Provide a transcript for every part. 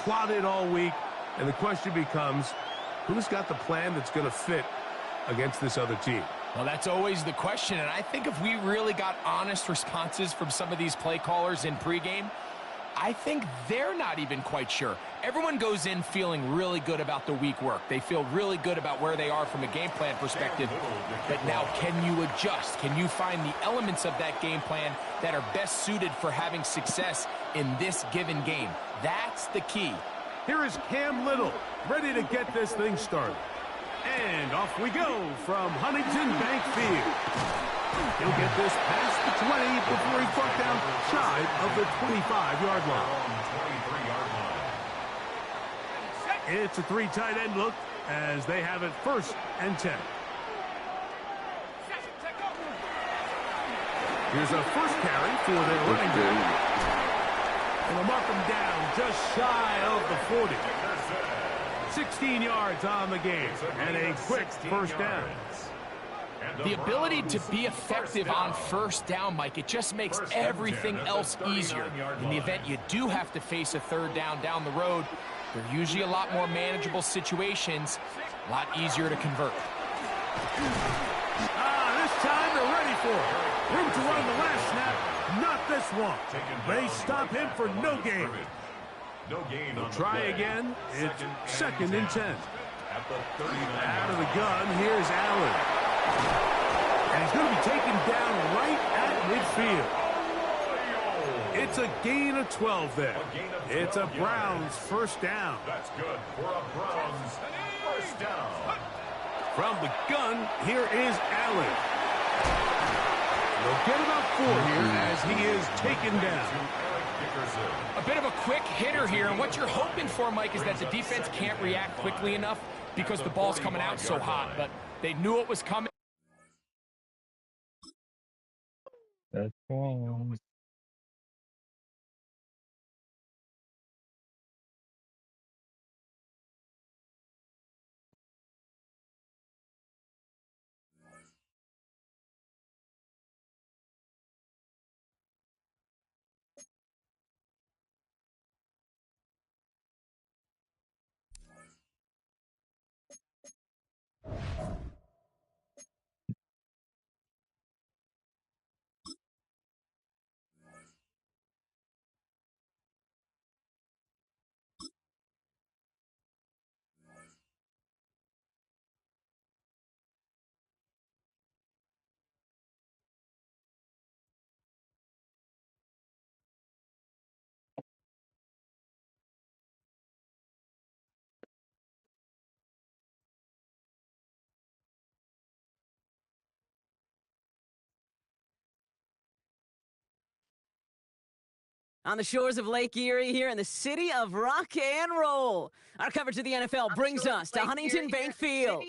plotted all week, and the question becomes, who's got the plan that's going to fit against this other team? Well, that's always the question, and I think if we really got honest responses from some of these play callers in pregame, I think they're not even quite sure. Everyone goes in feeling really good about the week work. They feel really good about where they are from a game plan perspective. But now, can you adjust? Can you find the elements of that game plan that are best suited for having success in this given game? That's the key. Here is Cam Little, ready to get this thing started. And off we go from Huntington Bank Field. He'll get this past the 20 before he's brought down shy of the 25-yard line. It's a three tight end look as they have it 1st and 10. Here's a first carry for their running back. And they'll mark him down just shy of the 40. 16 yards on the game and a quick first down. The ability to be effective on first down, Mike, it just makes everything else easier. In the event you do have to face a third down the road, they're usually a lot more manageable situations, a lot easier to convert. This time they're ready for it. Room to run the last snap, not this one. They stop him for no gain. They'll try again. It's 2nd and 10. Out of the gun, here's Allen. And he's going to be taken down right at midfield. It's a gain of 12 there. It's a Browns first down. That's good for a Browns first down. From the gun, here is Allen. They'll get about 4 here as he is taken down. A bit of a quick hitter here, and what you're hoping for, Mike, is that the defense can't react quickly enough because the ball's coming out so hot, but they knew it was coming. That's wrong. On the shores of Lake Erie here in the city of rock and roll. Our coverage of the NFL brings us to Huntington Bank Field.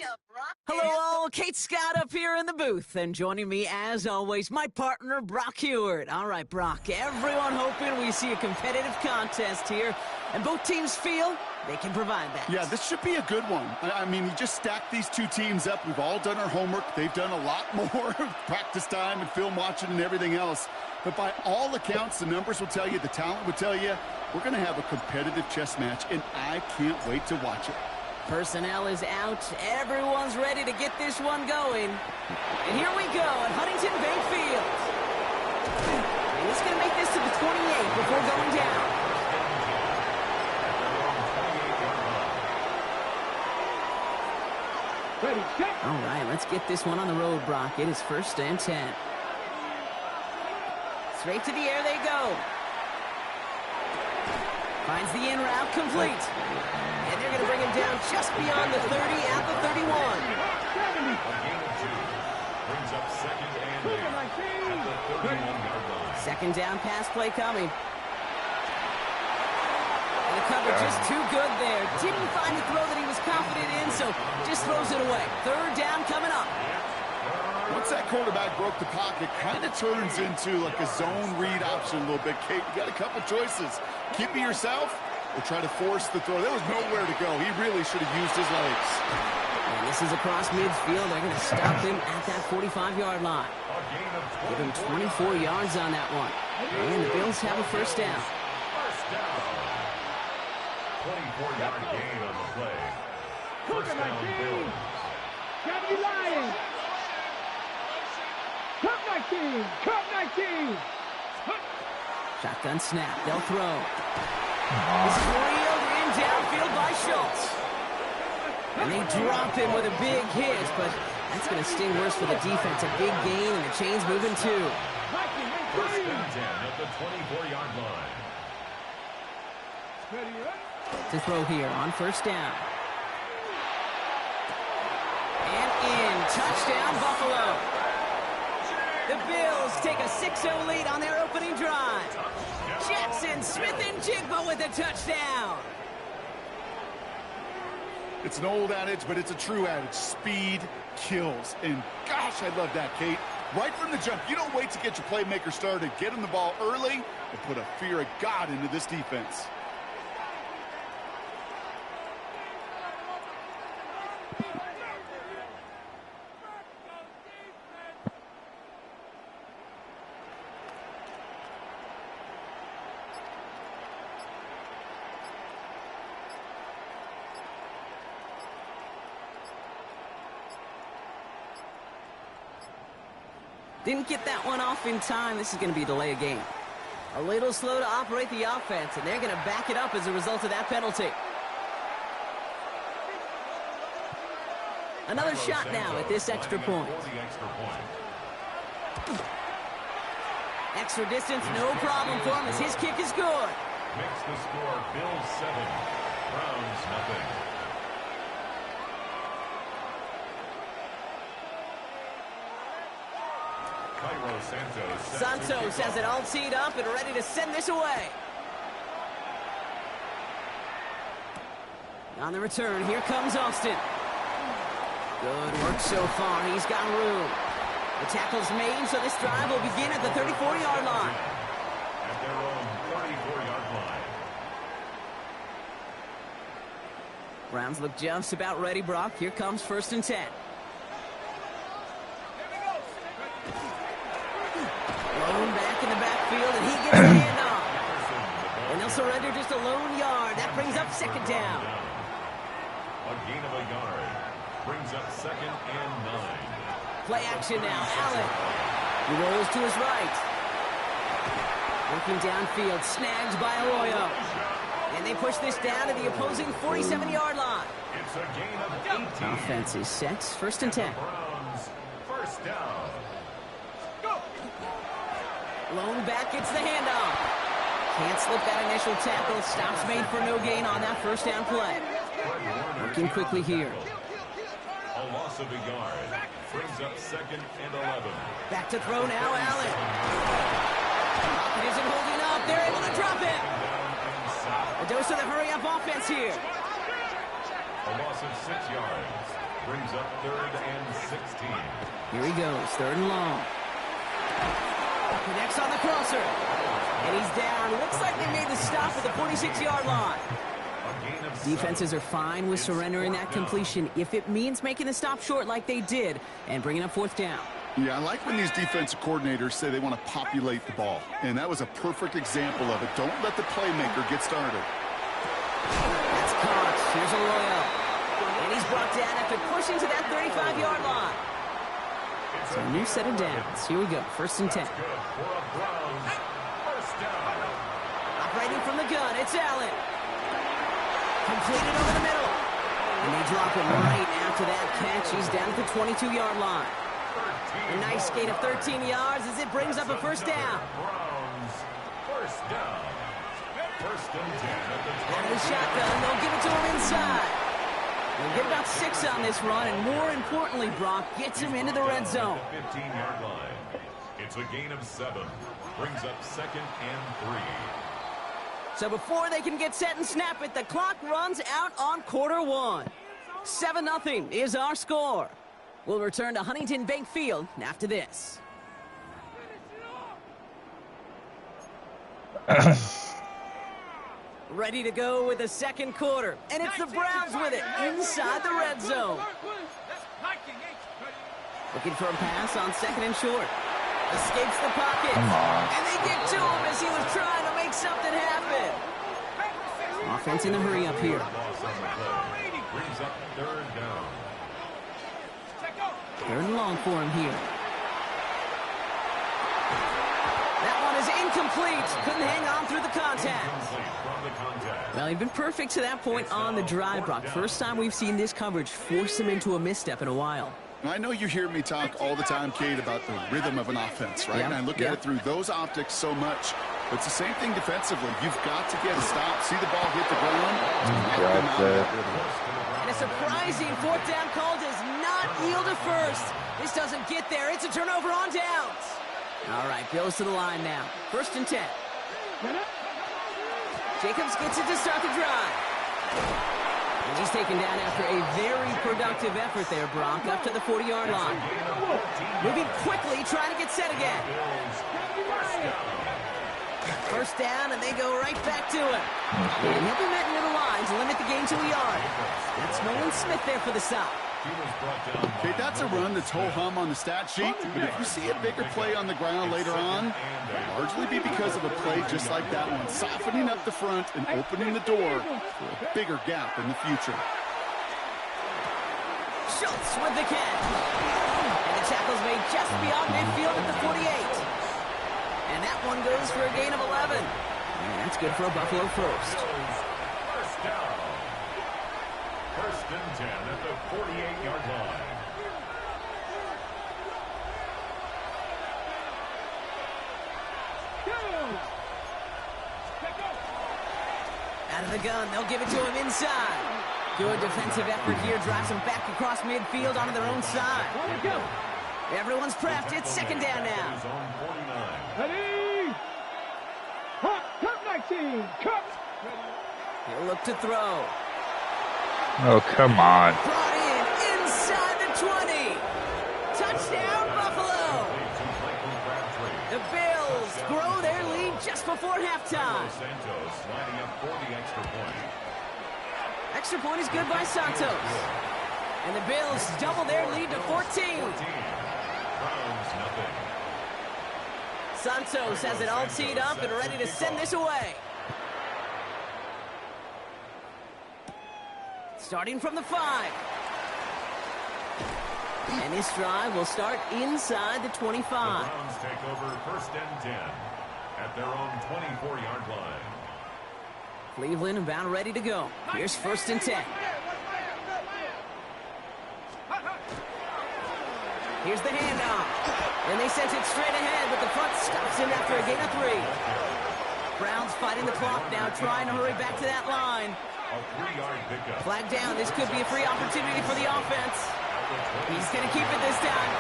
Hello all, Kate Scott up here in the booth. And joining me as always, my partner, Brock Hewitt. All right, Brock, everyone hoping we see a competitive contest here. And both teams feel they can provide that. Yeah, this should be a good one. I mean, you just stack these two teams up. We've all done our homework. They've done a lot more practice time and film watching and everything else. But by all accounts, the numbers will tell you, the talent will tell you, we're going to have a competitive chess match, and I can't wait to watch it. Personnel is out. Everyone's ready to get this one going. And here we go at Huntington Bank Field. And he's going to make this to the 28 before going down. All right, let's get this one on the road, Brock. It is 1st and 10. Straight to the air they go. Finds the in route complete. And they're going to bring him down just beyond the 30 at the 31. A gain of 2. Brings up 2nd and 8 at the 31-yard line. 2nd down pass play coming. And the cover just too good there. Didn't find the throw that he was confident in, so just throws it away. 3rd down coming up. Once that quarterback broke the pocket, kind of turns into like a zone read option a little bit. Kate, you got a couple choices. Keep it yourself or try to force the throw. There was nowhere to go. He really should have used his legs. And this is across midfield. They're going to stop him at that 45-yard line. Give him 24 yards on that one. And the Bills have a 1st down. 24-yard gain on the play. Cook First my down, team. Bills. Got me lying. Cook my team. Cook my team. Shotgun snap. They'll throw. This is reeled in downfield by Schultz. And they drop him with a big hit, but that's going to sting worse for the defense. A big gain, and the chain's moving too. First and 10 at the 24-yard line. To throw here on first down. And in. Touchdown, Buffalo. The Bills take a 6-0 lead on their opening drive. Jackson, Smith, and Jigba with a touchdown. It's an old adage, but it's a true adage. Speed kills. And gosh, I love that, Kate. Right from the jump, you don't wait to get your playmaker started. Get him the ball early and put a fear of God into this defense. Didn't get that one off in time. This is going to be a delay of game. A little slow to operate the offense, and they're going to back it up as a result of that penalty. Another shot now at this extra point. Extra distance, no problem for him as his kick is good. Makes the score Bills 7, Browns nothing. Santos has it all teed up and ready to send this away. On the return, here comes Austin. Good work so far. He's got room. The tackle's made, so this drive will begin at the 34-yard line. At their own 34-yard line. Browns look just about ready, Brock. Here comes first and 10. Lone back in the backfield, and he gets the handoff. And they'll surrender just a lone yard. That brings up second down. A gain of a yard. Brings up second and 9. Play action now. Allen. He rolls to his right. Working downfield. Snagged by Arroyo. And they push this down to the opposing 47-yard line. It's a gain of 18. Offense is set. First and 10. Browns, first down. Lone back gets the handoff. Can't slip that initial tackle. Stops made for no gain on that first down play. Working quickly here. A loss of a yard. Brings up second and 11. Back to throw now, Allen. Pocket isn't holding up. They're able to drop it. A dose of the hurry-up offense here. A loss of 6 yards. Brings up third and 16. Here he goes. Third and long. Connects on the crosser. And he's down. Looks like they made the stop at the 46-yard line. Defenses are fine with surrendering that completion if it means making the stop short like they did and bringing up fourth down. Yeah, I like when these defensive coordinators say they want to populate the ball. And that was a perfect example of it. Don't let the playmaker get started. That's caught. Here's Arroyo. And he's brought down after pushing to that 35-yard line. So a new set of downs. Here we go. First and 10. Operating from the gun, it's Allen. Completed over the middle. And they drop him right after that catch. He's down at the 22-yard line. A nice gain of 13 yards as it brings up a first down. Browns, first down. First and 10 at the 20. Out of the shotgun, they'll give it to him inside. They'll get about 6 on this run, and more importantly, Brock gets him into the red zone. 15-yard line. It's a gain of 7. Brings up second and 3. So before they can get set and snap it, the clock runs out on quarter one. 7-0 is our score. We'll return to Huntington Bank Field after this. Ready to go with the second quarter. And it's the Browns with it inside the red zone. Looking for a pass on second and short. Escapes the pocket. And they get to him as he was trying to make something happen. Offense in the hurry up here. Brings up third down. Third and long for him here. That one is incomplete. Couldn't hang on through the contact. Well, he'd been perfect to that point on the drive, Brock. First time we've seen this coverage force him into a misstep in a while. I know you hear me talk all the time, Kate, about the rhythm of an offense, right? And I look at it through those optics so much. But it's the same thing defensively. You've got to get a stop, see the ball hit the ground, and a surprising fourth down call does not yield a first. This doesn't get there. It's a turnover on downs. All right, Bills to the line now. 1st and 10. Jacobs gets it to start the drive. And he's taken down after a very productive effort there, Brock, up to the 40-yard line. Moving quickly, trying to get set again. First down, and they go right back to him. And he'll be met near the line to limit the gain to a yard. That's Nolan Smith there for the stop. Okay, that's a run that's ho-hum on the stat sheet, but if you see a bigger play on the ground later on, it'll largely be because of a play just like that one, softening up the front and opening the door for a bigger gap in the future. Schultz with the catch. And the tackle's made just beyond midfield at the 48. And that one goes for a gain of 11. And that's good for a Buffalo first. First down. 1st and 10 at the 48-yard line. Out of the gun, they'll give it to him inside. Good defensive effort here, drives them back across midfield onto their own side. Everyone's prepped. It's 2nd down now. Ready? Hot, cut 19. Cut. He'll look to throw. Oh, come on. Brought in inside the 20. Touchdown, Buffalo. The Bills grow their lead just before halftime. Santos lining up for the extra point. Extra point is good by Santos. And the Bills double their lead to 14. Browns, nothing. Santos has it all teed up and ready to send this away. Starting from the 5. And this drive will start inside the 25. The Browns take over 1st and 10 at their own 24-yard line. Cleveland about ready to go. Here's 1st and 10. Here's the handoff. And they sent it straight ahead, but the front stops him after a gain of 3. Browns fighting the clock now, trying to hurry back to that line. A 3-yard pickup. Flag down. This could be a free opportunity for the offense. He's going to keep it this time.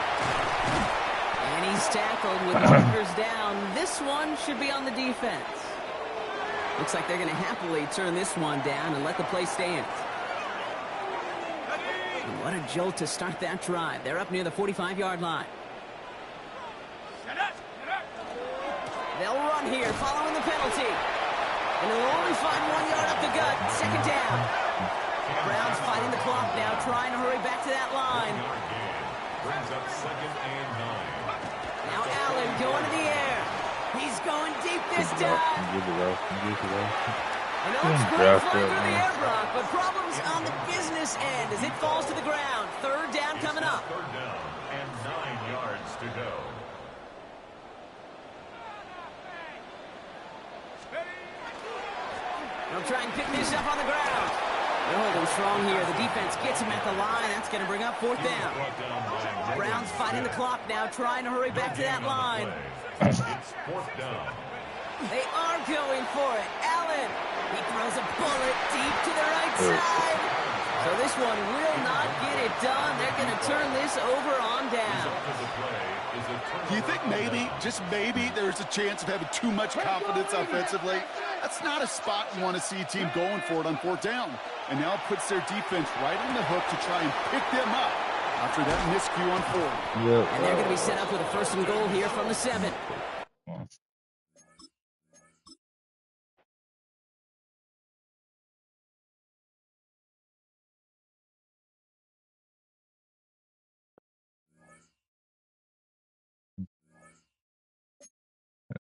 And he's tackled with markers down. This one should be on the defense. Looks like they're going to happily turn this one down and let the play stand. And what a jolt to start that drive. They're up near the 45-yard line. They'll run here following the penalty. And they'll only find 1 yard up the gut. 2nd down. Browns fighting the clock now, trying to hurry back to that line. Brings up 2nd and 9. Now Allen going to the air. He's going deep this time. And Oaks flying through the air, Brock, but problems on the business end as it falls to the ground. 3rd down coming up. 3rd down and 9 yards to go. They'll try and pick this up on the ground. They're holding strong here. The defense gets him at the line. That's going to bring up 4th down. Browns fighting the clock now, trying to hurry back to that line. It's 4th down. They are going for it. Allen, he throws a bullet deep to the right side. So this one will not get it done. They're going to turn this over on down. Do you think maybe, just maybe, there's a chance of having too much confidence offensively? That's not a spot you want to see a team going for it on 4th down. And now it puts their defense right on the hook to try and pick them up after that miscue on 4th. Yep. And they're going to be set up with a 1st and goal here from the 7.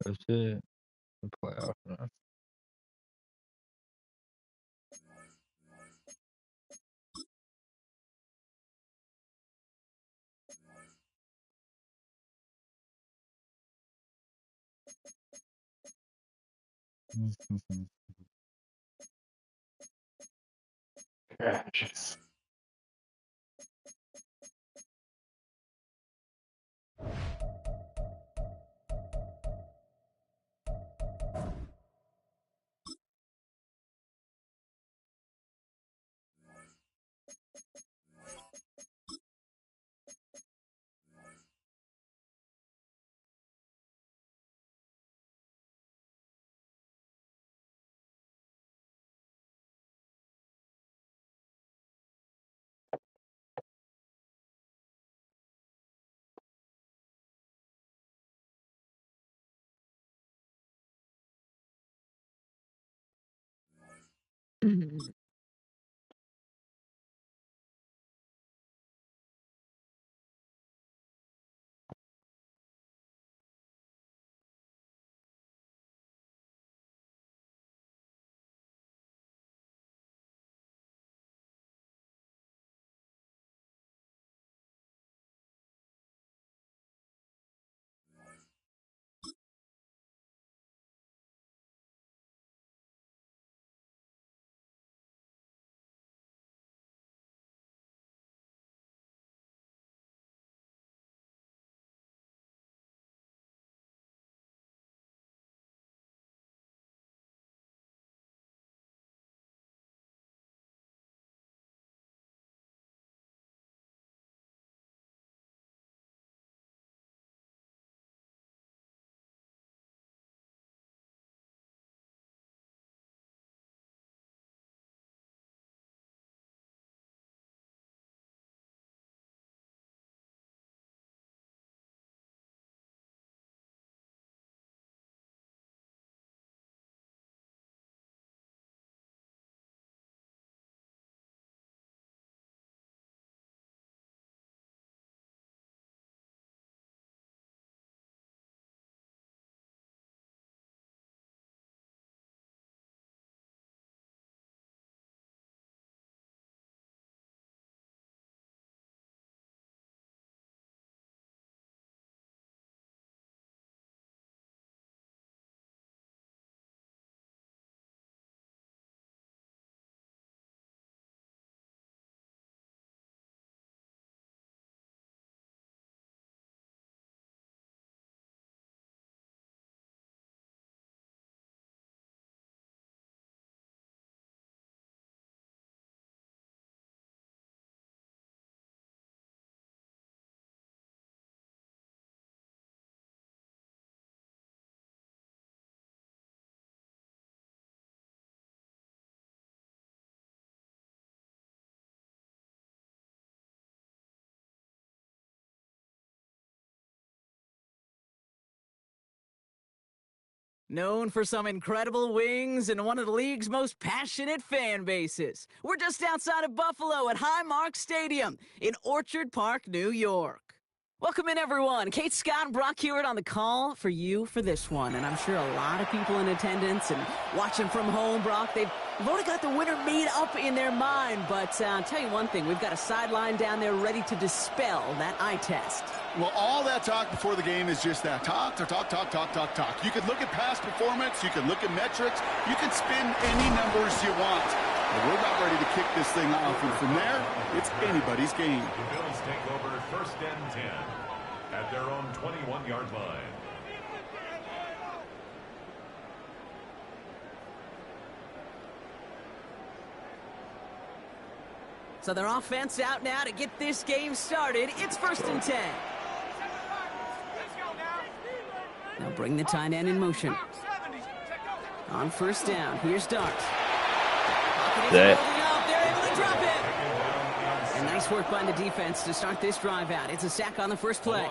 That's it. The playoff. Gosh. Known for some incredible wings and one of the league's most passionate fan bases. We're just outside of Buffalo at Highmark Stadium in Orchard Park, New York. Welcome in, everyone. Kate, Scott, and Brock Hewitt on the call for you for this one. And I'm sure a lot of people in attendance and watching from home, Brock, they've already got the winner made up in their mind. But I'll tell you one thing, we've got a sideline down there ready to dispel that eye test. Well, all that talk before the game is just that. Talk. You can look at past performance. You can look at metrics. You can spin any numbers you want. But we're not ready to kick this thing off. And from there, it's anybody's game. The Bills take over 1st and 10 at their own 21-yard line. So their offense out now to get this game started. It's 1st and 10. Now bring the tight end in motion. On 1st down, here's Dart. They're able to drop it. And nice work by the defense to start this drive out. It's a sack on the first play.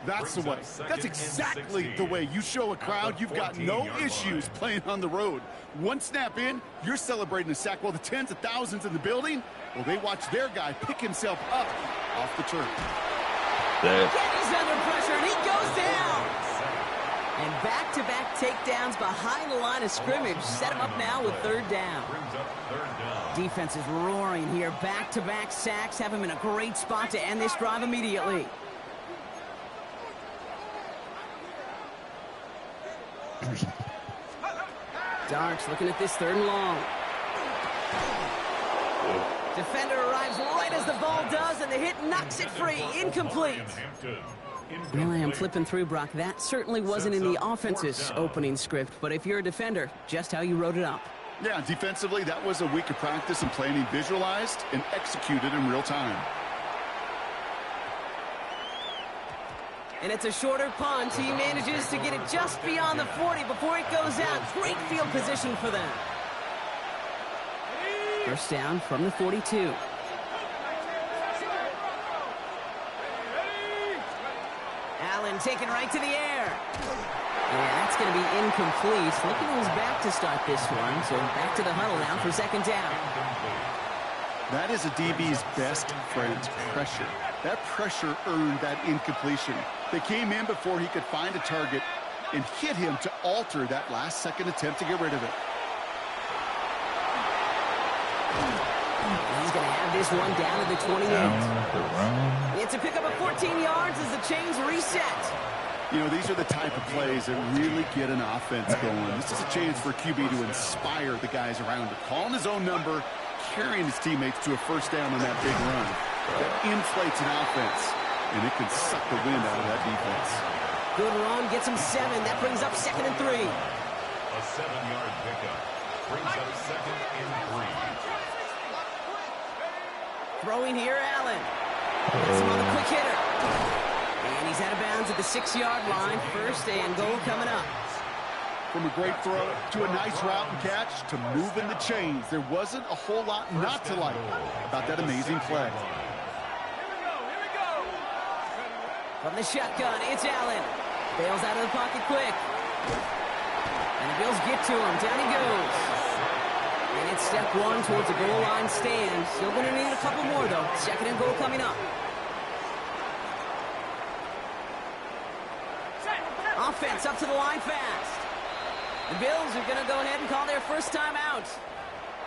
That's the way. That's exactly the way you show a crowd you've got no issues playing on the road. One snap in, you're celebrating a sack while the tens of thousands in the building, well, they watch their guy pick himself up off the turf. He's under pressure, and he goes down. And back-to-back takedowns behind the line of scrimmage set him up now with 3rd down. Defense is roaring here. Back-to-back sacks have him in a great spot to end this drive immediately. Darts looking at this 3rd and long. Defender arrives right as the ball does, and the hit knocks it free. Incomplete. Well, I am flipping through, Brock. That certainly wasn't in the offense's opening script, but if you're a defender, just how you wrote it up. Yeah, defensively, that was a week of practice and planning visualized and executed in real time. And it's a shorter punt. He manages to get it just beyond the 40 before it goes out. Great field position for them. First down from the 42. Allen taken right to the air. Yeah, that's going to be incomplete. Looking at his back to start this one. So back to the huddle now for 2nd down. That is a DB's best friend, pressure. That pressure earned that incompletion. They came in before he could find a target and hit him to alter that last-second attempt to get rid of it. He's going to have this one down to the 28. It's a pickup of 14 yards as the chains reset. You know, these are the type of plays that really get an offense going. This is a chance for QB to inspire the guys around him. Calling his own number, carrying his teammates to a first down on that big run. That inflates an offense, and it can suck the wind out of that defense. Good run, gets him 7. That brings up 2nd and 3. A 7-yard pickup brings up 2nd and 3. Throwing here, Allen. That's him on the quick hitter. And he's out of bounds at the 6-yard line. First and goal coming up. From a great throw to a nice route and catch to moving the chains. There wasn't a whole lot not to like about that amazing play. From the shotgun, it's Allen. Bails out of the pocket quick. And the Bills get to him. Down he goes. And it's step 1 towards the goal line stand. Still going to need a couple more, though. 2nd and goal coming up. Offense up to the line fast. The Bills are going to go ahead and call their first time out.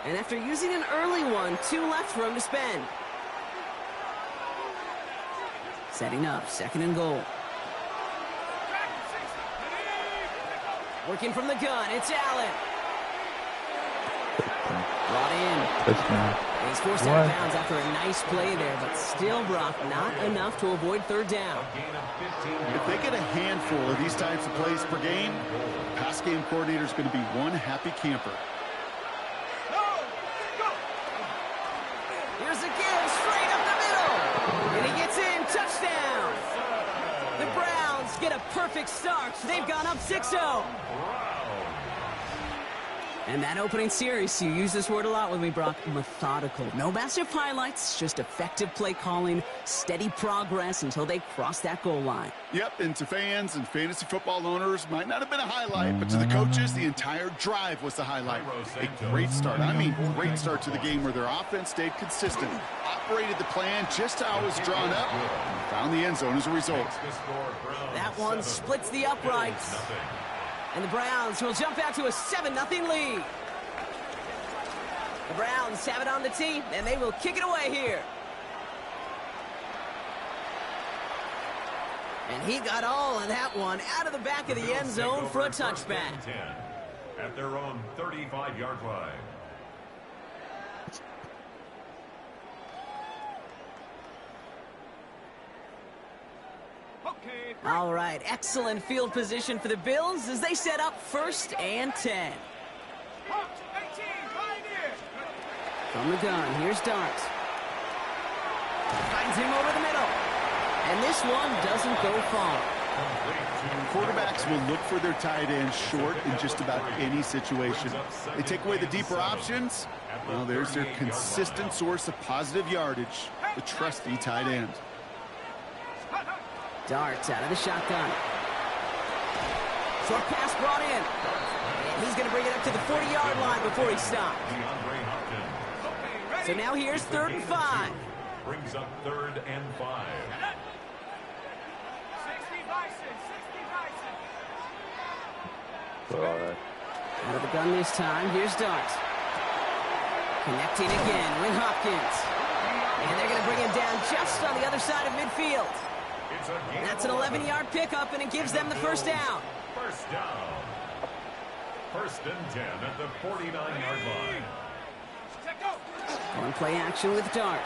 And after using an early one, 2 left for him to spend. Setting up, 2nd and goal. Working from the gun, it's Allen. Brought in. And he's forced out of bounds after a nice play there, but still, Brock, not enough to avoid 3rd down. If they get a handful of these types of plays per game, pass game coordinator is going to be one happy camper. Here's a give, straight up the middle. And he gets in, touchdown. The Browns get a perfect start. They've gone up 6-0. And that opening series, you use this word a lot with me, Brock, methodical. No massive highlights, just effective play calling, steady progress until they cross that goal line. Yep, and to fans and fantasy football owners, might not have been a highlight, but to the coaches, the entire drive was the highlight. A great start. I mean, great start to the game where their offense stayed consistent, operated the plan just how it was drawn up, and found the end zone as a result. That one splits the uprights. And the Browns will jump out to a 7-0 lead. The Browns have it on the tee, and they will kick it away here. And he got all of that one out of the back of the end zone for a touchback. At their own 35-yard line. All right, excellent field position for the Bills as they set up 1st and 10. From the gun, here's Dart. Finds him over the middle. And this one doesn't go far. Quarterbacks will look for their tight end short in just about any situation. They take away the deeper options. Well, there's their consistent source of positive yardage, the trusty tight end. Darts out of the shotgun. Short pass brought in. And he's going to bring it up to the 40-yard line before he stops. So now here's 3rd and 5. Brings up 3rd and 5. Out of the gun this time. Here's Dart. Connecting again with Hopkins. And they're going to bring him down just on the other side of midfield. That's an 11-yard pickup, and it gives them the first down. First down. First and 10 at the 49-yard line. On play action with Dart.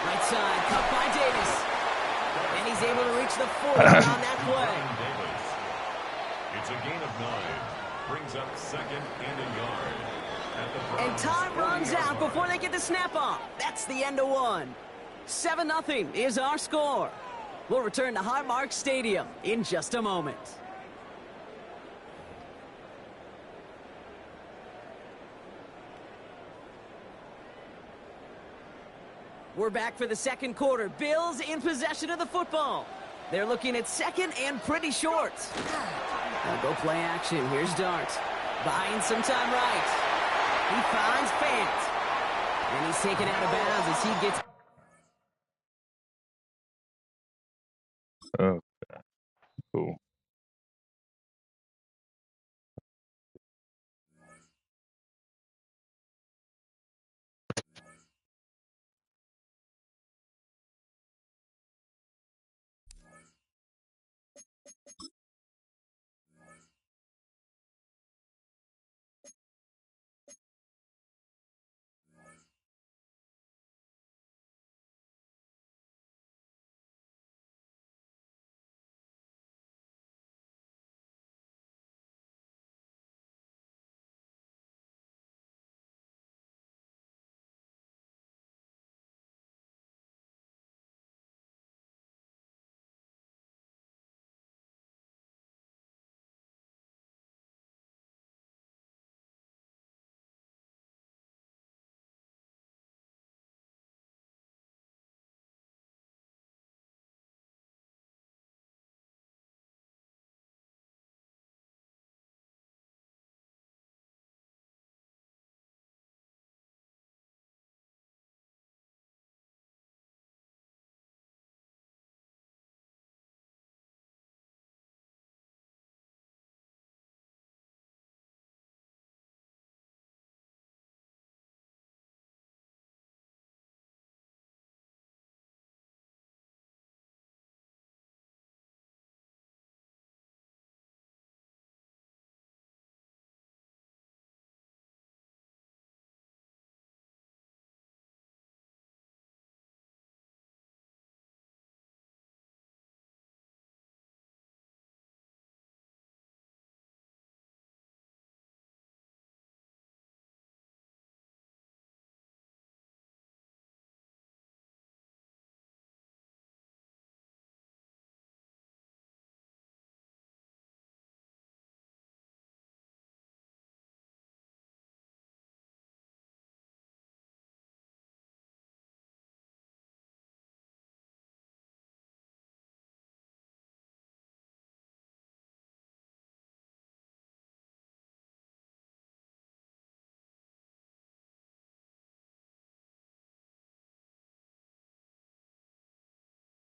Right side, cut by Davis. And he's able to reach the 40 on that play. It's a gain of 9. Brings up second and a yard. And time runs out before they get the snap off. That's the end of one. 7-0 is our score. We'll return to Highmark Stadium in just a moment. We're back for the second quarter. Bills in possession of the football. They're looking at second and pretty short. Now go play action. Here's Dart. Buying some time right. He finds Fant. And he's taken out of bounds as he gets... Okay. Cool.